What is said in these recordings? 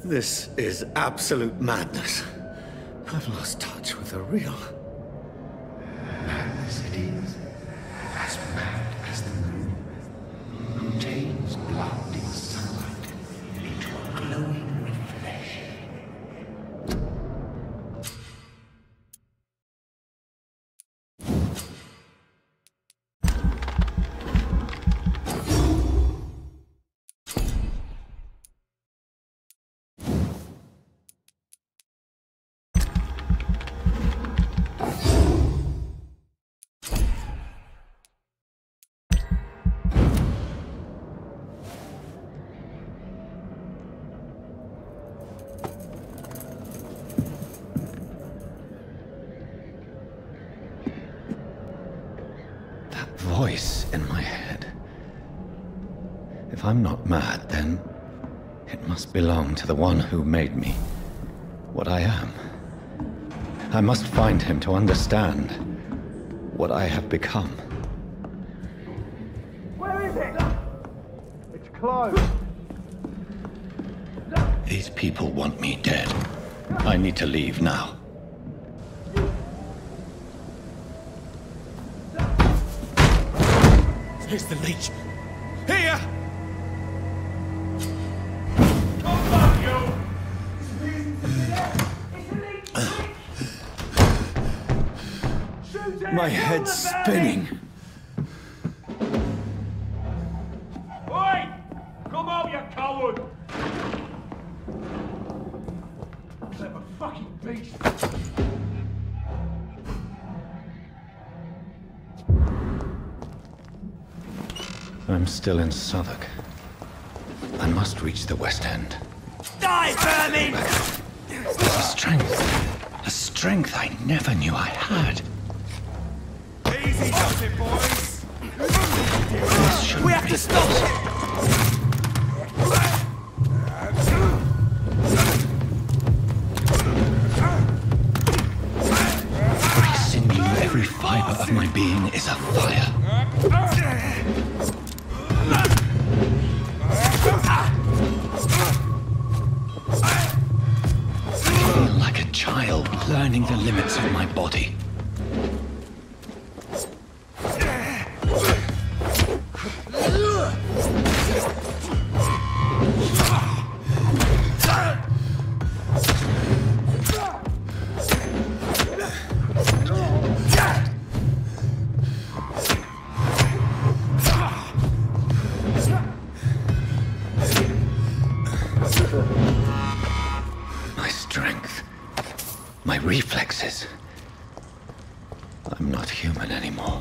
This is absolute madness. I've lost touch with the real. Madness it is. As mad as the moon. Contains blinding sunlight into a glowing reflection. Voice in my head. If I'm not mad, then it must belong to the one who made me what I am. I must find him to understand what I have become. Where is it? It's closed. These people want me dead. I need to leave now. Here's the leech. Here! Come on, you! My head's spinning. Oi! Come out, you coward! Clever fucking beast! I'm still in Southwark. I must reach the West End. Die, vermin! A strength I never knew I had. Easy does it, boys! This shouldn't We have to stop it! Every sinew, every fiber of my being is afire. I feel like a child learning the limits of my body. My strength, my reflexes. I'm not human anymore.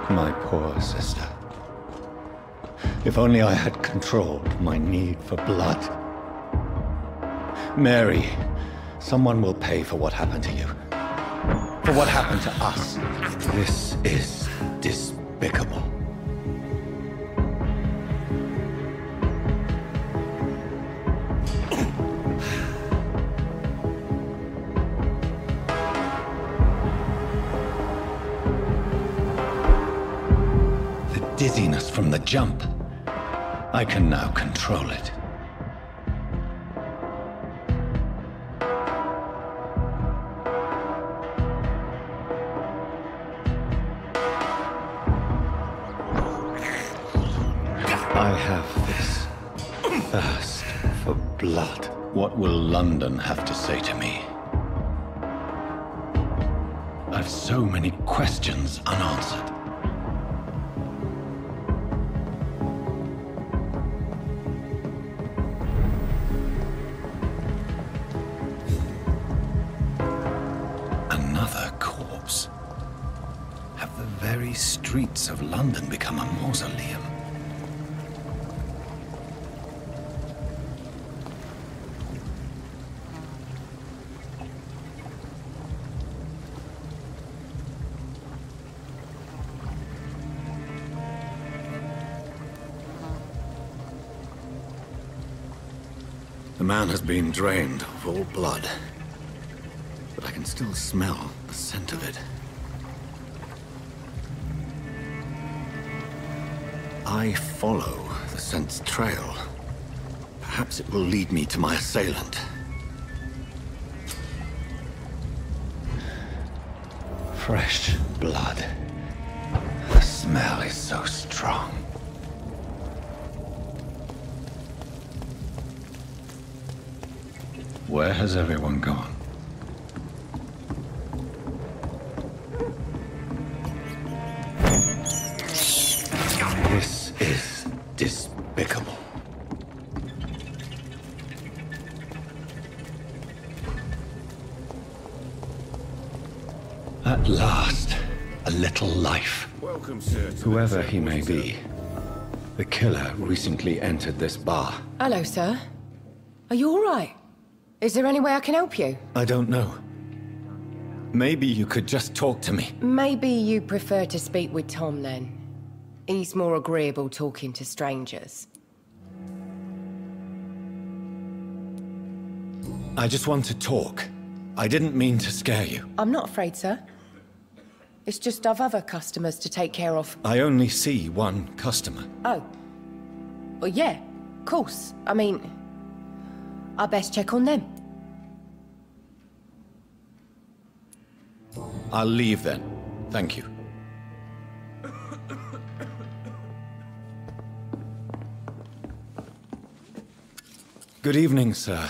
My poor sister. If only I had controlled my need for blood. Mary, someone will pay for what happened to you. For what happened to us. This is despicable. The dizziness from the jump. I can now control it. I have this thirst for blood. What will London have to say to me? I've so many questions unanswered. Another corpse. Have the very streets of London become a mausoleum? The man has been drained of all blood, but I can still smell the scent of it. I follow the scent's trail. Perhaps it will lead me to my assailant. Fresh blood. The smell is so strong. Where has everyone gone? This is despicable. At last, a little life. Welcome, sir. Whoever he may be, the killer recently entered this bar. Hello, sir. Are you all right? Is there any way I can help you? I don't know. Maybe you could just talk to me. Maybe you prefer to speak with Tom, then. He's more agreeable talking to strangers. I just want to talk. I didn't mean to scare you. I'm not afraid, sir. It's just I've other customers to take care of. I only see one customer. Oh. Well, yeah, of course. I mean, I best check on them. I'll leave then. Thank you. Good evening, sir.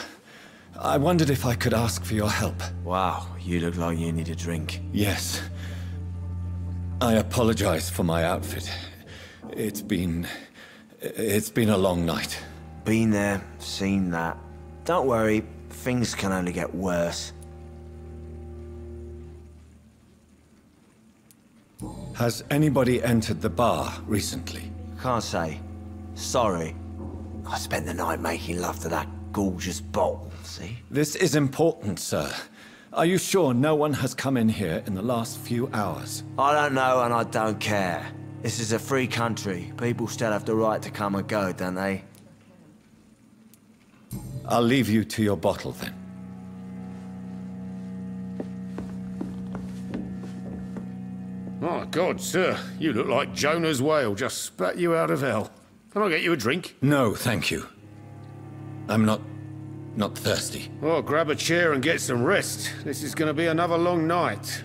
I wondered if I could ask for your help. Wow, you look like you need a drink. Yes. I apologize for my outfit. It's been a long night. Been there, seen that. Don't worry, things can only get worse. Has anybody entered the bar recently? Can't say. Sorry. I spent the night making love to that gorgeous bottle, see? This is important, sir. Are you sure no one has come in here in the last few hours? I don't know and I don't care. This is a free country. People still have the right to come and go, don't they? I'll leave you to your bottle then. My God, sir, you look like Jonah's whale just spat you out of hell. Can I get you a drink? No, thank you. I'm not thirsty. Well, grab a chair and get some rest. This is going to be another long night.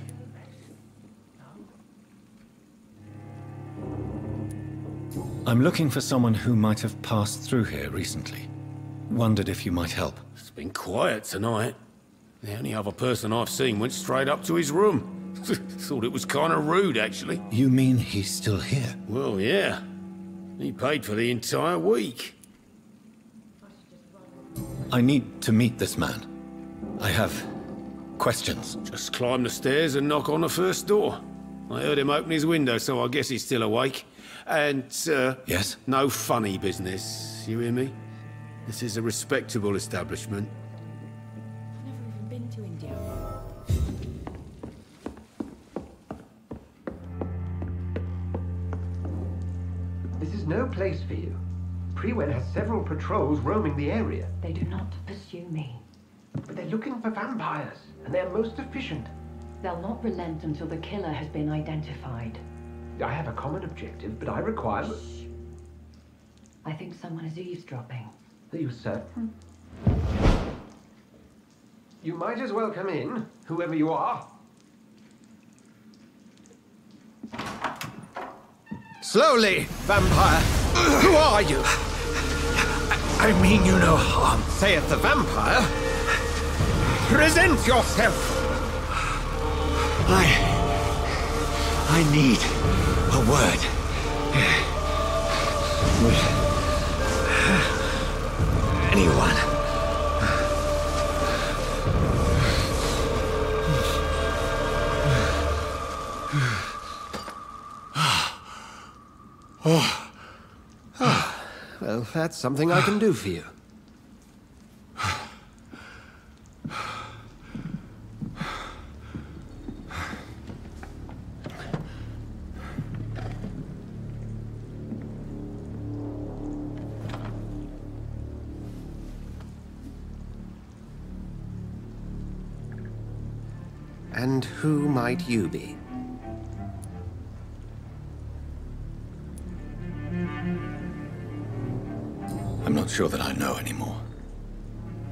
I'm looking for someone who might have passed through here recently. Wondered if you might help. It's been quiet tonight. The only other person I've seen went straight up to his room. Thought it was kind of rude, actually. You mean he's still here? Well, yeah. He paid for the entire week. I need to meet this man. I have questions. Just climb the stairs and knock on the first door. I heard him open his window, so I guess he's still awake. And, Yes? no funny business. You hear me? This is a respectable establishment. I've never even been to India. This is no place for you. Prewen has several patrols roaming the area. They do not pursue me. But they're looking for vampires, and they're most efficient. They'll not relent until the killer has been identified. I have a common objective, but I require... Shh. I think someone is eavesdropping. Are you certain? You might as well come in, whoever you are. Slowly, vampire! Who are you? I mean you no harm, saith the vampire. Present yourself! I need a word. With anyone. Well, that's something I can do for you. And who might you be? I'm not sure that I know anymore.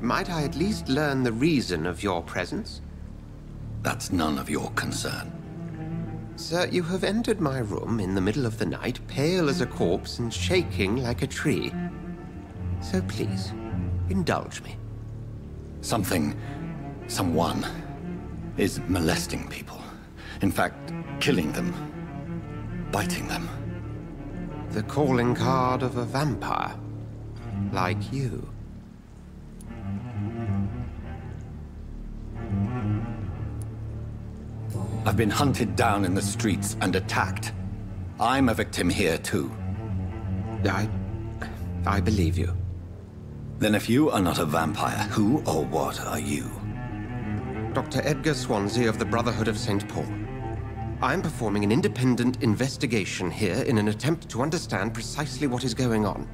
Might I at least learn the reason of your presence? That's none of your concern. Sir, you have entered my room in the middle of the night, pale as a corpse and shaking like a tree. So please, indulge me. Someone is molesting people. In fact, killing them. Biting them. The calling card of a vampire. Like you. I've been hunted down in the streets and attacked. I'm a victim here, too. I believe you. Then if you are not a vampire, who or what are you? Dr. Edgar Swansea of the Brotherhood of St. Paul. I'm performing an independent investigation here in an attempt to understand precisely what is going on.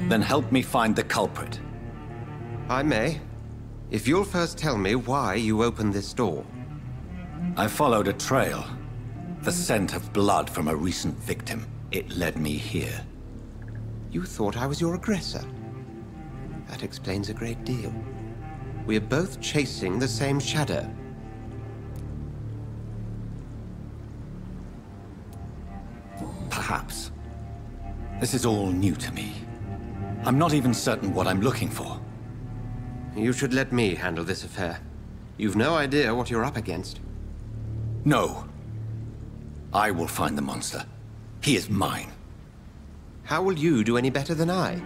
Then help me find the culprit. I may. If you'll first tell me why you opened this door. I followed a trail. The scent of blood from a recent victim. It led me here. You thought I was your aggressor. That explains a great deal. We are both chasing the same shadow. Perhaps. This is all new to me. I'm not even certain what I'm looking for. You should let me handle this affair. You've no idea what you're up against. No. I will find the monster. He is mine. How will you do any better than I?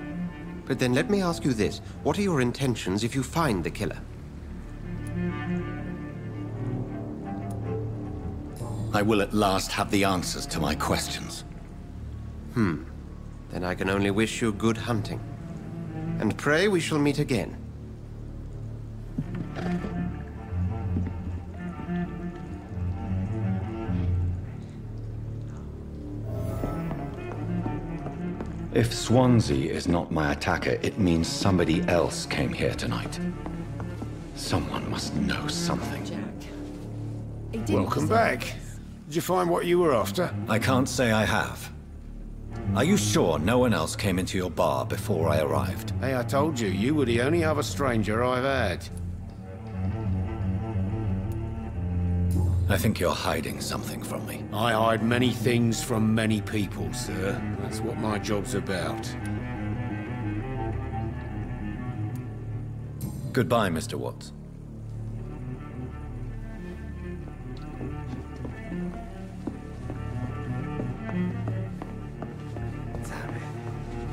But then let me ask you this. What are your intentions if you find the killer? I will at last have the answers to my questions. Then I can only wish you good hunting. And pray we shall meet again. If Swansea is not my attacker, it means somebody else came here tonight. Someone must know something. Welcome back. Did you find what you were after? I can't say I have. Are you sure no one else came into your bar before I arrived? Hey, I told you, you were the only other stranger I've had. I think you're hiding something from me. I hide many things from many people, sir. That's what my job's about. Goodbye, Mr. Watts.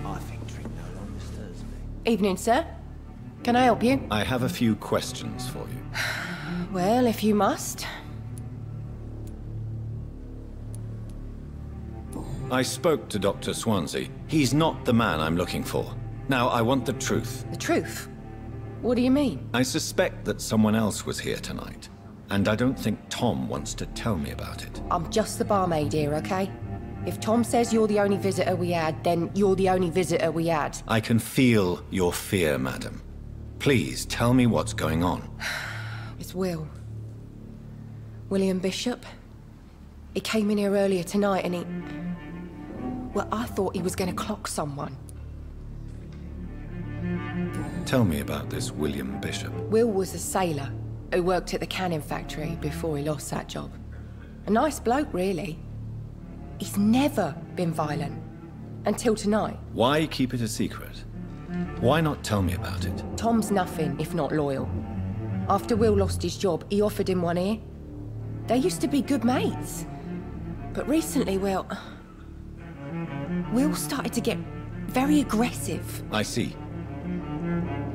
I think drink no longer stirs me. Evening, sir. Can I help you? I have a few questions for you. Well, if you must. I spoke to Dr. Swansea. He's not the man I'm looking for. Now, I want the truth. The truth? What do you mean? I suspect that someone else was here tonight. And I don't think Tom wants to tell me about it. I'm just the barmaid here, okay? If Tom says you're the only visitor we had, then you're the only visitor we had. I can feel your fear, madam. Please, tell me what's going on. It's Will. William Bishop. He came in here earlier tonight and he... Well, I thought he was going to clock someone. Tell me about this William Bishop. Will was a sailor who worked at the canning factory before he lost that job. A nice bloke, really. He's never been violent. Until tonight. Why keep it a secret? Why not tell me about it? Tom's nothing if not loyal. After Will lost his job, he offered him one ear. They used to be good mates. But recently, well... Will started to get very aggressive. I see.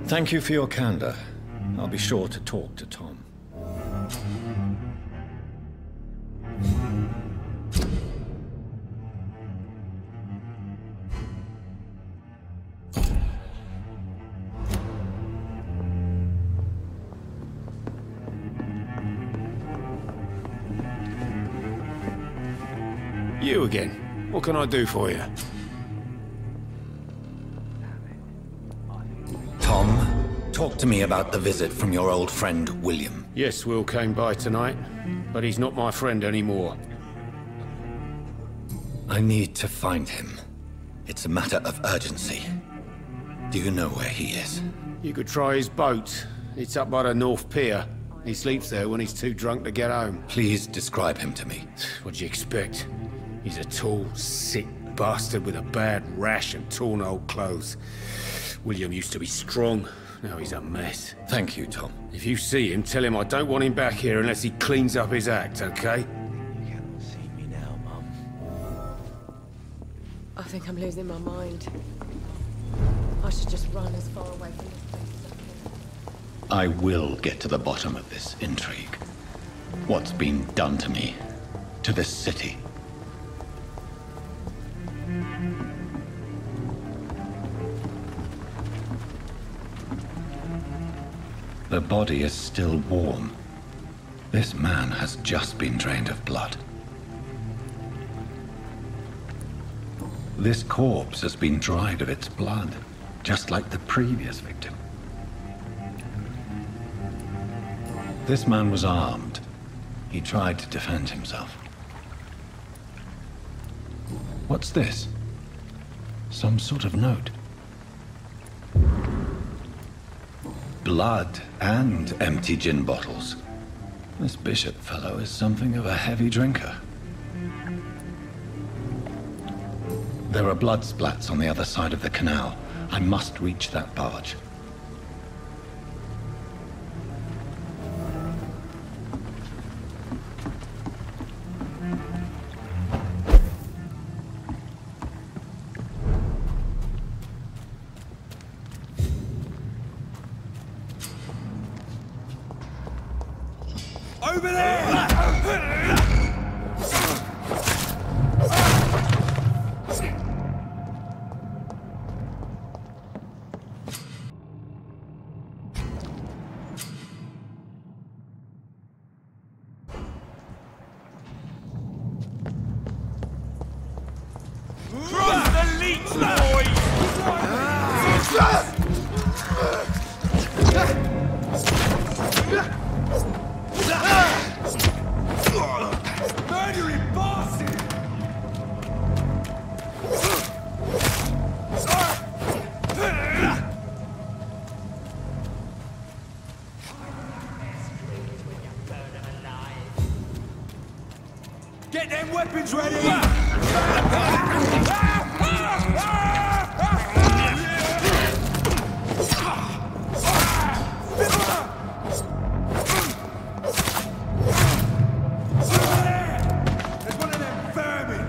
Thank you for your candor. I'll be sure to talk to Tom. You again. What can I do for you? Tom, talk to me about the visit from your old friend, William? Yes, Will came by tonight, but he's not my friend anymore. I need to find him. It's a matter of urgency. Do you know where he is? You could try his boat. It's up by the North Pier. He sleeps there when he's too drunk to get home. Please describe him to me. What'd you expect? He's a tall, sick bastard with a bad rash and torn old clothes. William used to be strong. Now he's a mess. Thank you, Tom. If you see him, tell him I don't want him back here unless he cleans up his act, okay? You cannot see me now, Mum. I think I'm losing my mind. I should just run as far away from this place as I can. I will get to the bottom of this intrigue. What's been done to me, to this city. The body is still warm. This man has just been drained of blood. This corpse has been dried of its blood, just like the previous victim. This man was armed. He tried to defend himself. What's this? Some sort of note. Blood and empty gin bottles. This bishop fellow is something of a heavy drinker. There are blood splats on the other side of the canal. I must reach that barge. Over there! Trust the leech, boys! Murdering bosses! Get them weapons ready! There's one of them vermin!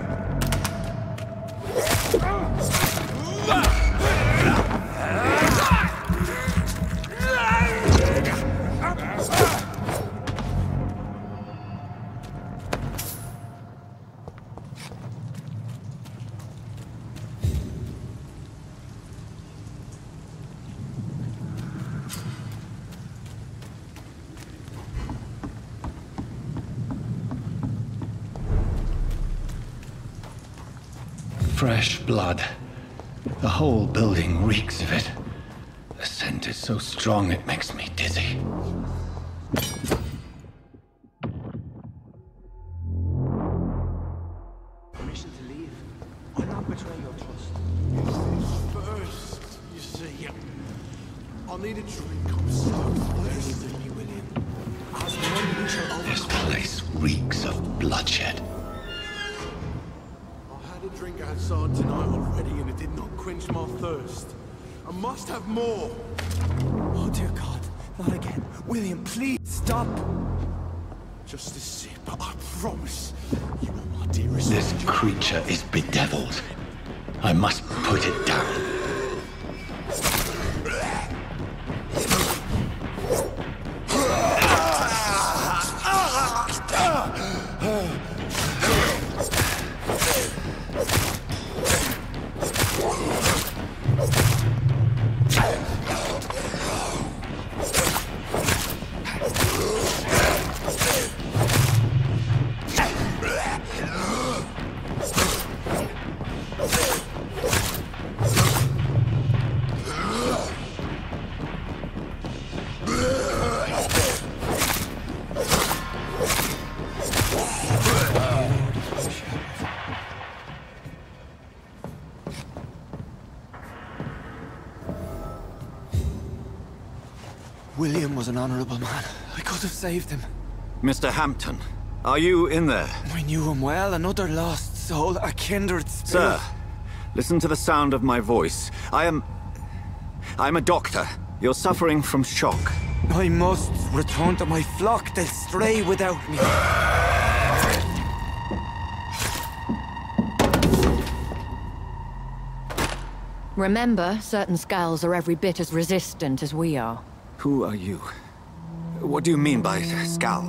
Fresh blood. The whole building reeks of it. The scent is so strong it makes me dizzy. Permission to leave. I'll not betray your trust. First, you see, I'll need a drink. I'm so thirsty, William. As one we shall This place reeks of bloodshed. I had a drink outside tonight already and it did not quench my thirst. I must have more. Oh dear God, not again. William, please stop. Just a sip, I promise. You are my dearest. This creature is bedeviled. I must put it down. William was an honorable man. I could have saved him. Mr. Hampton, are you in there? I knew him well, another lost soul, a kindred spirit. Sir, listen to the sound of my voice. I'm a doctor. You're suffering from shock. I must return to my flock. They'll stray without me. Remember, certain skulls are every bit as resistant as we are. Who are you? What do you mean by skull?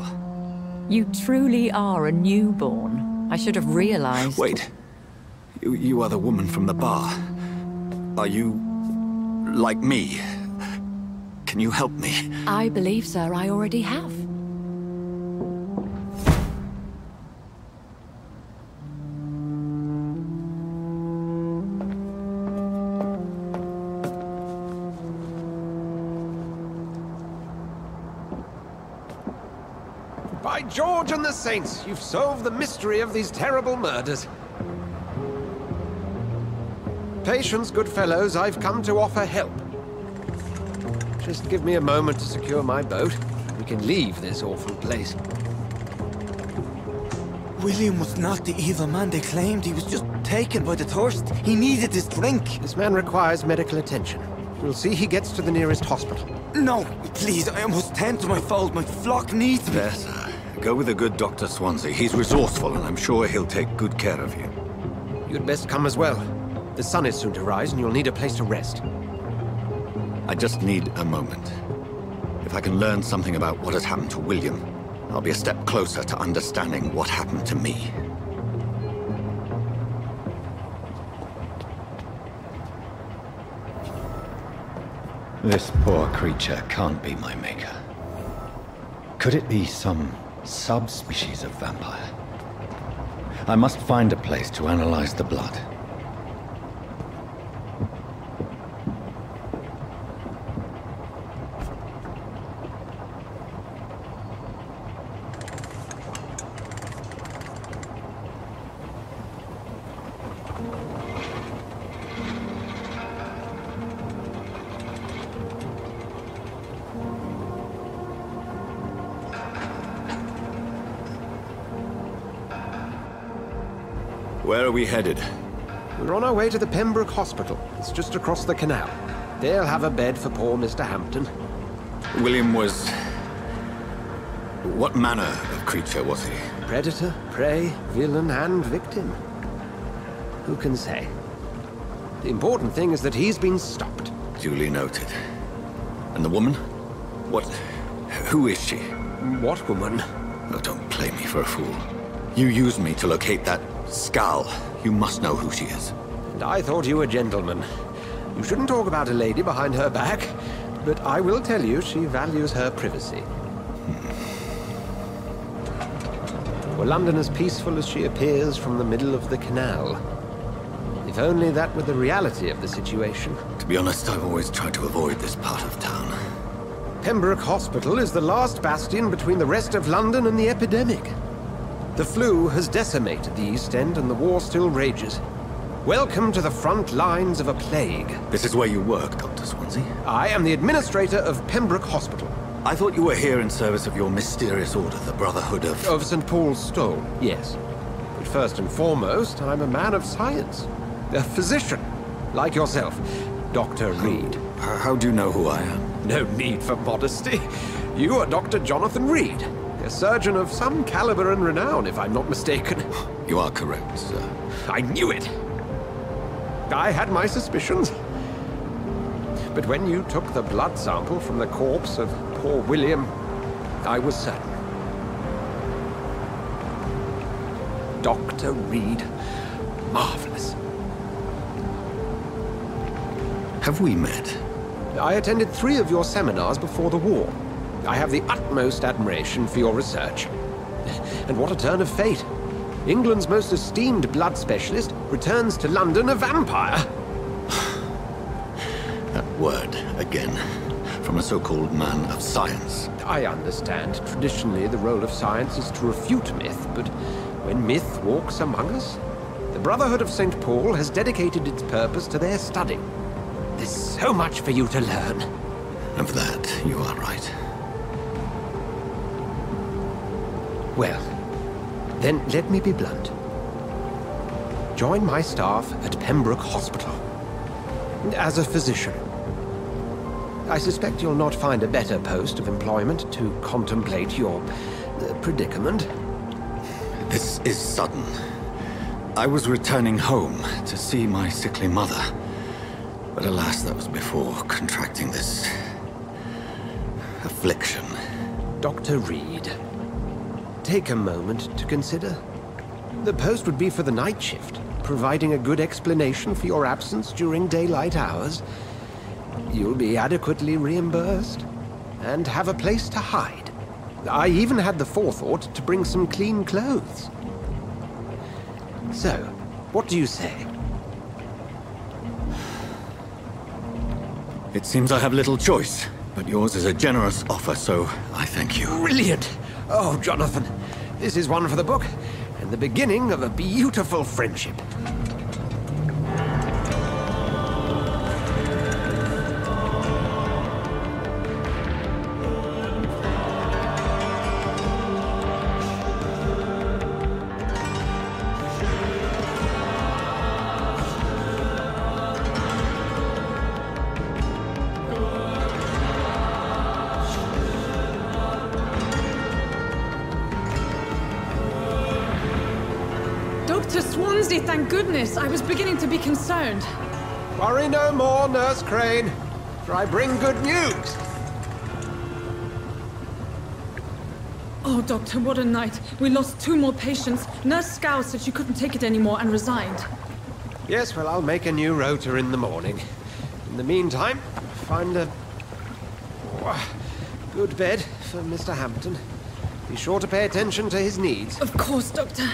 You truly are a newborn. I should have realized. Wait. You are the woman from the bar. Are you... like me? Can you help me? I believe, sir, I already have. By George and the Saints, you've solved the mystery of these terrible murders. Patience, good fellows, I've come to offer help. Just give me a moment to secure my boat. We can leave this awful place. William was not the evil man they claimed. He was just taken by the thirst. He needed his drink. This man requires medical attention. We'll see he gets to the nearest hospital. No, please, I must tend to my fold. My flock needs me. There, sir. Go with the good Dr. Swansea. He's resourceful, and I'm sure he'll take good care of you. You'd best come as well. The sun is soon to rise, and you'll need a place to rest. I just need a moment. If I can learn something about what has happened to William, I'll be a step closer to understanding what happened to me. This poor creature can't be my maker. Could it be some subspecies of vampire? I must find a place to analyze the blood. Where are we headed? We're on our way to the Pembroke Hospital. It's just across the canal. They'll have a bed for poor Mr. Hampton. William was... what manner of creature was he? Predator, prey, villain, and victim. Who can say? The important thing is that he's been stopped. Duly noted. And the woman? What... who is she? What woman? Oh, don't play me for a fool. You used me to locate that skull. You must know who she is. And I thought you a gentleman. You shouldn't talk about a lady behind her back, but I will tell you she values her privacy. Were London as peaceful as she appears from the middle of the canal? If only that were the reality of the situation. To be honest, I've always tried to avoid this part of town. Pembroke Hospital is the last bastion between the rest of London and the epidemic. The flu has decimated the East End and the war still rages. Welcome to the front lines of a plague. This is where you work, Dr. Swansea? I am the administrator of Pembroke Hospital. I thought you were here in service of your mysterious order, the Brotherhood of... Of St. Paul's Stole, yes. But first and foremost, I'm a man of science. A physician, like yourself, Dr. Reed. How do you know who I am? No need for modesty. You are Dr. Jonathan Reed, a surgeon of some caliber and renown, if I'm not mistaken. You are correct, sir. I knew it! I had my suspicions. But when you took the blood sample from the corpse of poor William, I was certain. Dr. Reed. Marvelous. Have we met? I attended 3 of your seminars before the war. I have the utmost admiration for your research. And what a turn of fate. England's most esteemed blood specialist returns to London a vampire. That word, again, from a so-called man of science. I understand. Traditionally, the role of science is to refute myth, but when myth walks among us, the Brotherhood of St. Paul has dedicated its purpose to their study. There's so much for you to learn. Of that, you are right. Well, then let me be blunt. Join my staff at Pembroke Hospital. As a physician. I suspect you'll not find a better post of employment to contemplate your predicament. This is sudden. I was returning home to see my sickly mother. But alas, that was before contracting this affliction. Dr. Reed, take a moment to consider. The post would be for the night shift, providing a good explanation for your absence during daylight hours. You'll be adequately reimbursed, and have a place to hide. I even had the forethought to bring some clean clothes. So, what do you say? It seems I have little choice, but yours is a generous offer, so I thank you. Brilliant! Oh, Jonathan, this is one for the book, and the beginning of a beautiful friendship. Dr. Swansea, thank goodness. I was beginning to be concerned. Worry no more, Nurse Crane, for I bring good news. Oh, Doctor, what a night. We lost 2 more patients. Nurse Scow said she couldn't take it anymore and resigned. Yes, well, I'll make a new rota in the morning. In the meantime, find a good bed for Mr. Hampton. Be sure to pay attention to his needs. Of course, Doctor.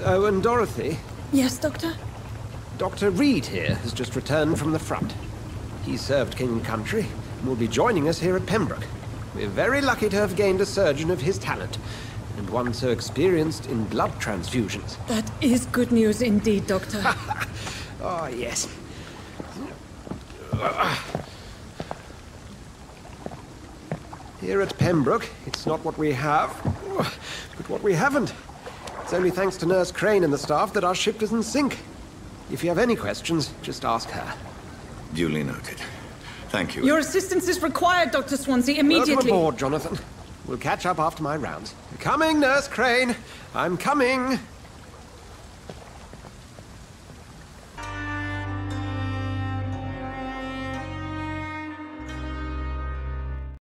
Oh, and Dorothy? Yes, Doctor? Dr. Reed here has just returned from the front. He served King and Country and will be joining us here at Pembroke. We're very lucky to have gained a surgeon of his talent, and one so experienced in blood transfusions. That is good news indeed, Doctor. Oh, yes. Here at Pembroke, it's not what we have, but what we haven't. It's only thanks to Nurse Crane and the staff that our ship doesn't sink. If you have any questions, just ask her. Duly noted. Thank you. Your assistance is required, Dr. Swansea, immediately. Welcome aboard, Jonathan. We'll catch up after my rounds. Coming, Nurse Crane. I'm coming.